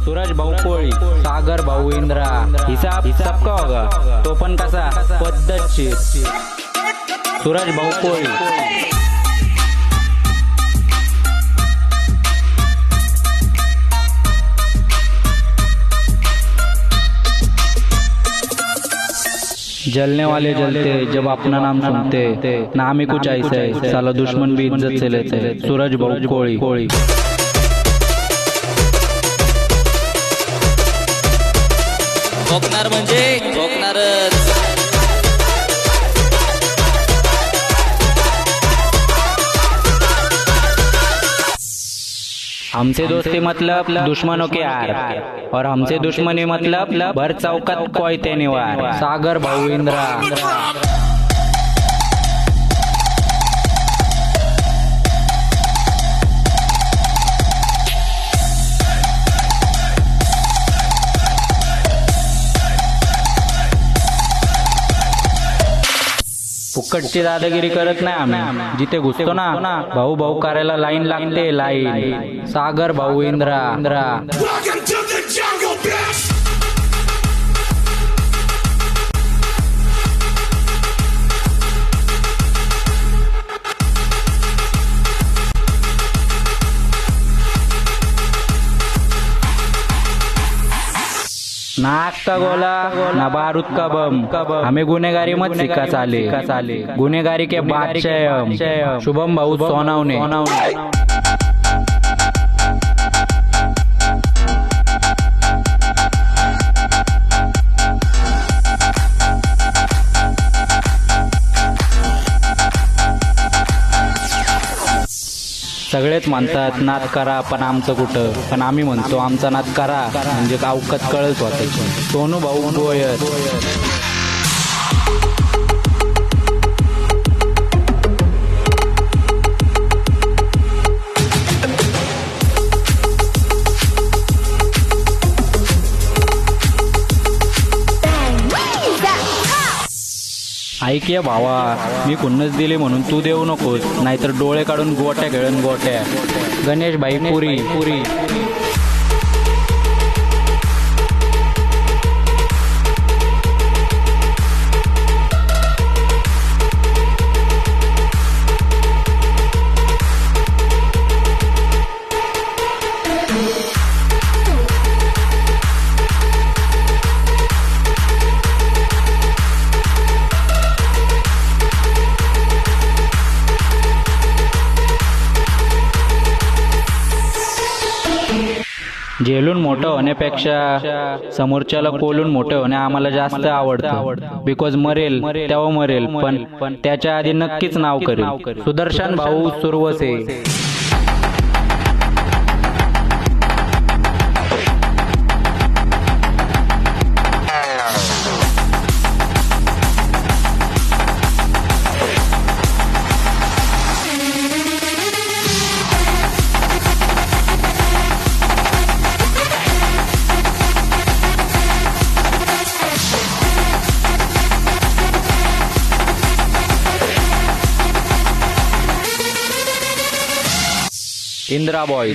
सूरज भाऊ कोळी, सागर भाऊ इंद्रा, हिसाब सबका होगा, तो पण कसा पद्धतशीर. सूरज भाऊ कोळी. जलने वाले जलते जब अपना नाम सुनते, नाम ही कुछ ऐसा है, साला दुश्मन भी इज्जत से लेते. सूरज भाऊ कोळी. भोकणार म्हणजे भोकणारच. हमसे दोस्ती मतलब दुश्मनों के यार, और हमसे दुश्मनी मतलब भर चौकात कोयते निवार. सागर भाऊ इंद्रा. फुकटची दादागिरी करत नाही आम्ही. जिथे घुसतो ना भाऊ भाऊ करायला लाईन लागते, लाईन. सागर भाऊ इंद्रा. नाक का गोला ना बारूद का बम, हमें गुनेगारी मत सिखा चाले, गुनेगारी के बादशाह हम. शुभम भाऊ सोनावणे. सगळेच म्हणतात नाद करा पण आमचं कुठं, पण आम्ही म्हणतो आमचा नाद करा म्हणजे अवकात कळत होते. सोनू भाऊ गोयर. ऐकिया भावा, मी खुन्नस दिली म्हणून तू देऊ नकोस, नाहीतर डोळे काढून गोट्या खेळून गोट्या. गणेश भाई पुरी. झेलून मोठं होण्यापेक्षा समोरच्याला कोलून मोठं होणे आम्हाला जास्त आवडतं. बिकॉज मरेल तेव्हा मरेल, पण त्याच्या आधी नक्कीच नाव करेल. सुदर्शन भाऊ सुरवसे. इंद्रा बॉय.